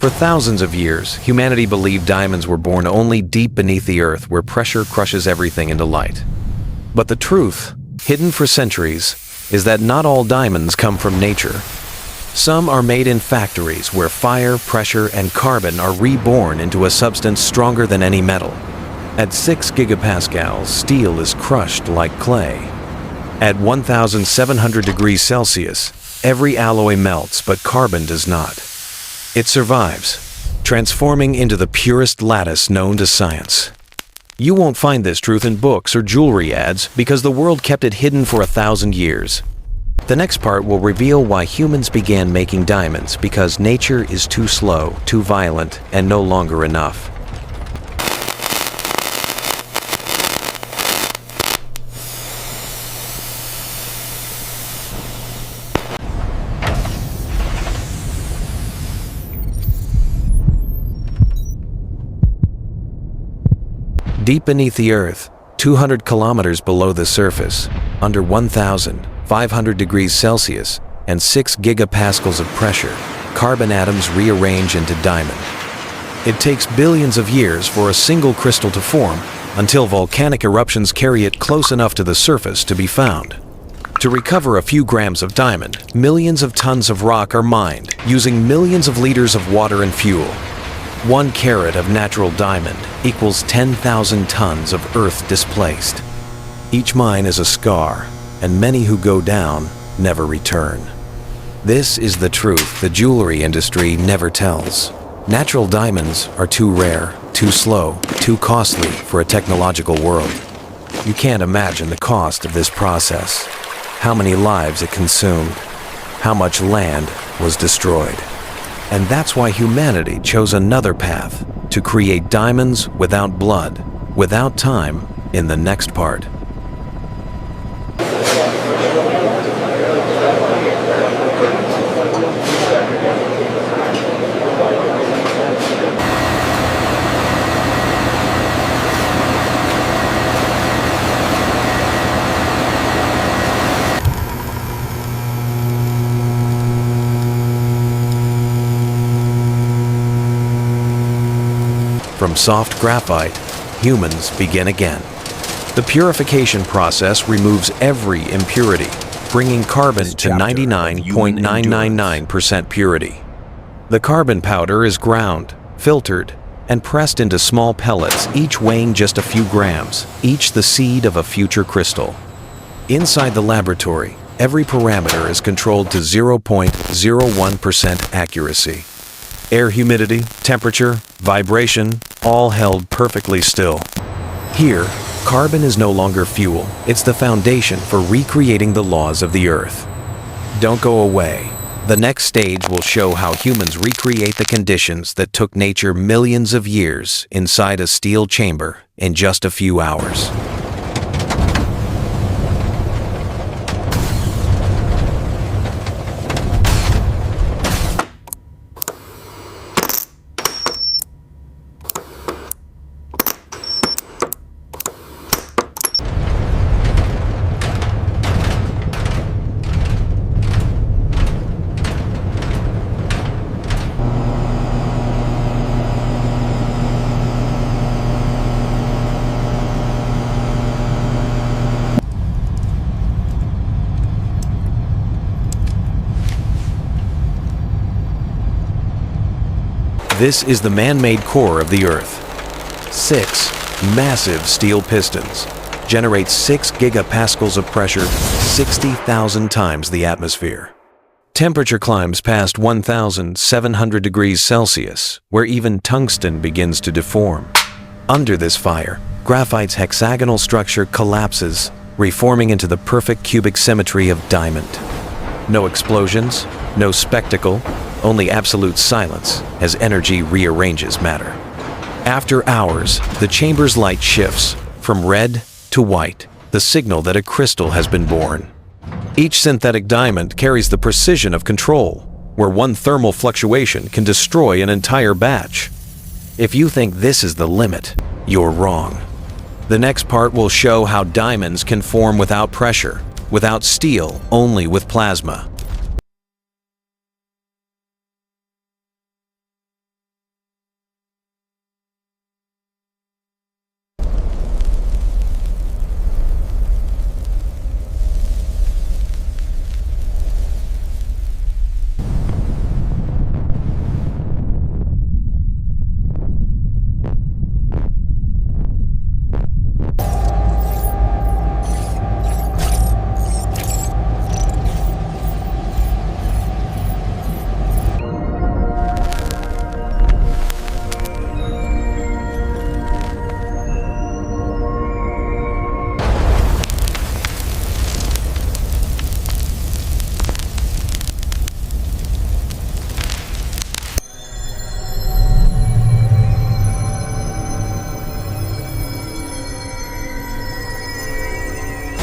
For thousands of years, humanity believed diamonds were born only deep beneath the earth where pressure crushes everything into light. But the truth, hidden for centuries, is that not all diamonds come from nature. Some are made in factories where fire, pressure, and carbon are reborn into a substance stronger than any metal. At 6 gigapascals, steel is crushed like clay. At 1,700 degrees Celsius, every alloy melts, but carbon does not. It survives, transforming into the purest lattice known to science. You won't find this truth in books or jewelry ads because the world kept it hidden for 1,000 years. The next part will reveal why humans began making diamonds because nature is too slow, too violent, and no longer enough. Deep beneath the Earth, 200 kilometers below the surface, under 1,500 degrees Celsius and 6 gigapascals of pressure, carbon atoms rearrange into diamond. It takes billions of years for a single crystal to form until volcanic eruptions carry it close enough to the surface to be found. To recover a few grams of diamond, millions of tons of rock are mined, using millions of liters of water and fuel. 1 carat of natural diamond equals 10,000 tons of earth displaced. Each mine is a scar, and many who go down never return. This is the truth the jewelry industry never tells. Natural diamonds are too rare, too slow, too costly for a technological world. You can't imagine the cost of this process, how many lives it consumed, how much land was destroyed. And that's why humanity chose another path, to create diamonds without blood, without time, in the next part. From soft graphite, humans begin again. The purification process removes every impurity, bringing carbon to 99.999% purity. The carbon powder is ground, filtered, and pressed into small pellets, each weighing just a few grams, each the seed of a future crystal. Inside the laboratory, every parameter is controlled to 0.01% accuracy. Air humidity, temperature, vibration, all held perfectly still. Here, carbon is no longer fuel. It's the foundation for recreating the laws of the Earth. Don't go away. The next stage will show how humans recreate the conditions that took nature millions of years inside a steel chamber in just a few hours. This is the man-made core of the Earth. 6 massive steel pistons generate 6 gigapascals of pressure, 60,000 times the atmosphere. Temperature climbs past 1,700 degrees Celsius, where even tungsten begins to deform. Under this fire, graphite's hexagonal structure collapses, reforming into the perfect cubic symmetry of diamond. No explosions, no spectacle, only absolute silence as energy rearranges matter. After hours, the chamber's light shifts from red to white, the signal that a crystal has been born. Each synthetic diamond carries the precision of control, where one thermal fluctuation can destroy an entire batch. If you think this is the limit, you're wrong. The next part will show how diamonds can form without pressure, without steel, only with plasma.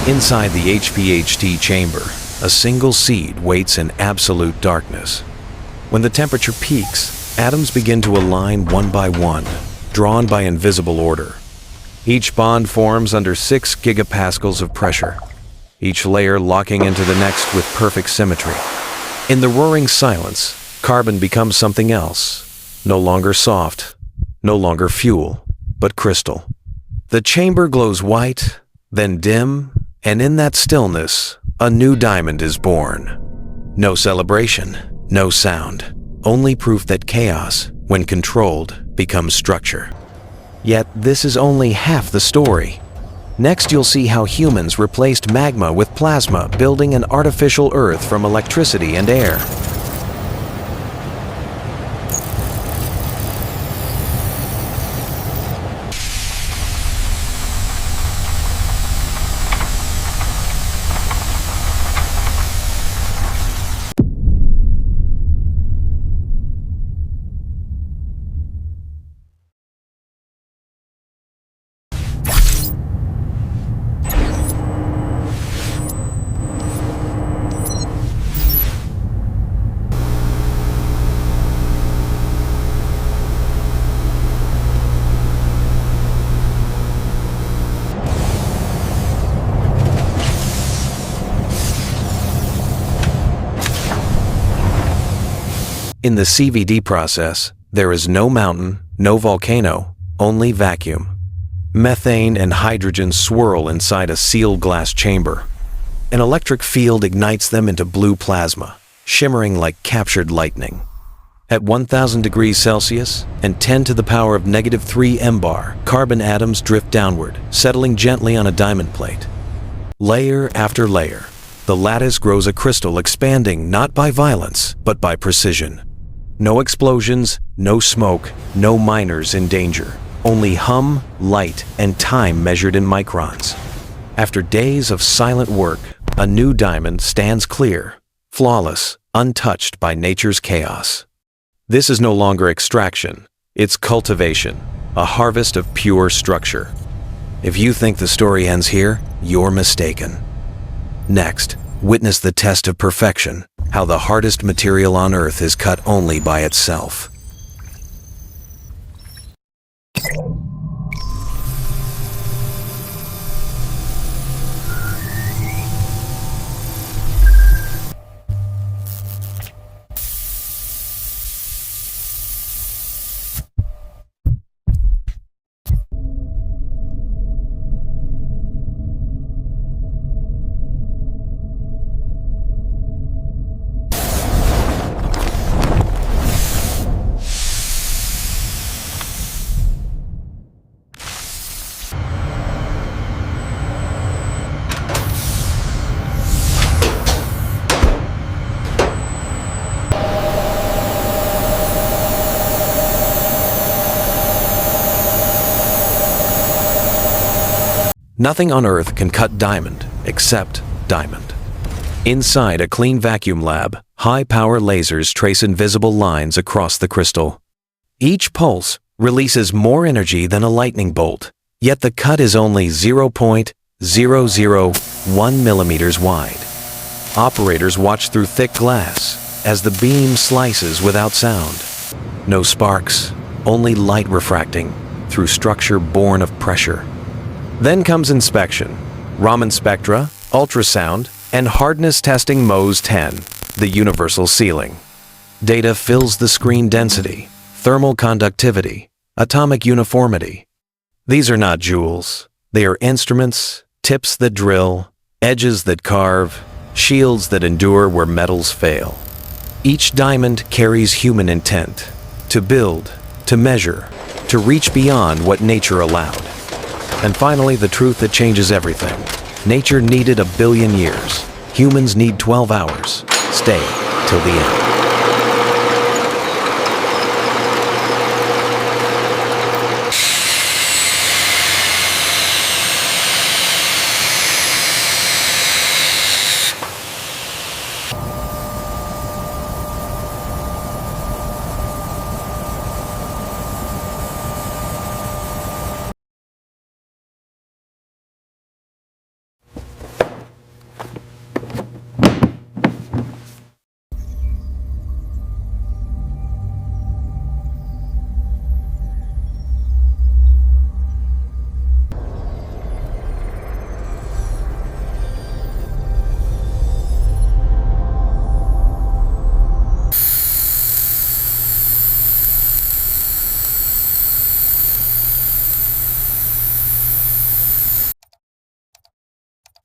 Inside the HPHT chamber, a single seed waits in absolute darkness. When the temperature peaks, atoms begin to align one by one, drawn by invisible order. Each bond forms under 6 gigapascals of pressure, each layer locking into the next with perfect symmetry. In the roaring silence, carbon becomes something else, no longer soft, no longer fuel, but crystal. The chamber glows white, then dim, and in that stillness, a new diamond is born. No celebration, no sound, only proof that chaos, when controlled, becomes structure. Yet this is only half the story. Next, you'll see how humans replaced magma with plasma, building an artificial Earth from electricity and air. In the CVD process, there is no mountain, no volcano, only vacuum. Methane and hydrogen swirl inside a sealed glass chamber. An electric field ignites them into blue plasma, shimmering like captured lightning. At 1000 degrees Celsius and 10 to the power of -3 MBAR, carbon atoms drift downward, settling gently on a diamond plate. Layer after layer, the lattice grows a crystal, expanding not by violence, but by precision. No explosions, no smoke, no miners in danger. Only hum, light, and time measured in microns. After days of silent work, a new diamond stands clear, flawless, untouched by nature's chaos. This is no longer extraction, it's cultivation, a harvest of pure structure. If you think the story ends here, you're mistaken. Next, witness the test of perfection, how the hardest material on Earth is cut only by itself. Nothing on Earth can cut diamond except diamond. Inside a clean vacuum lab, high-power lasers trace invisible lines across the crystal. Each pulse releases more energy than a lightning bolt, yet the cut is only 0.001 millimeters wide. Operators watch through thick glass as the beam slices without sound. No sparks, only light refracting through structure born of pressure. Then comes inspection, Raman spectra, ultrasound, and hardness testing Mohs 10, the universal sealing. Data fills the screen: density, thermal conductivity, atomic uniformity. These are not jewels. They are instruments, tips that drill, edges that carve, shields that endure where metals fail. Each diamond carries human intent, to build, to measure, to reach beyond what nature allowed. And finally, the truth that changes everything. Nature needed 1 billion years. Humans need 12 hours. Stay till the end.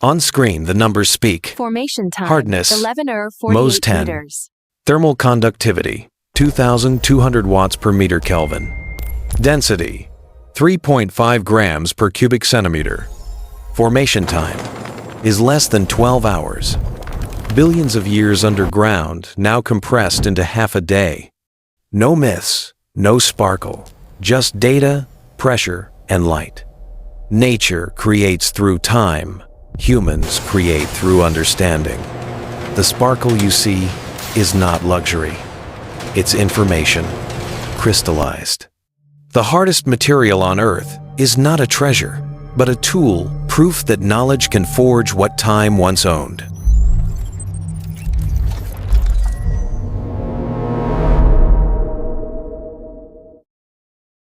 On screen, the numbers speak. Formation time. Hardness, 11 or Mohs 48 10. meters. Thermal conductivity, 2,200 watts per meter Kelvin. Density, 3.5 grams per cubic centimeter. Formation time is less than 12 hours. Billions of years underground, now compressed into half a day. No myths, no sparkle, just data, pressure, and light. Nature creates through time. Humans create through understanding. The sparkle you see is not luxury. It's information, crystallized. The hardest material on Earth is not a treasure, but a tool, proof that knowledge can forge what time once owned.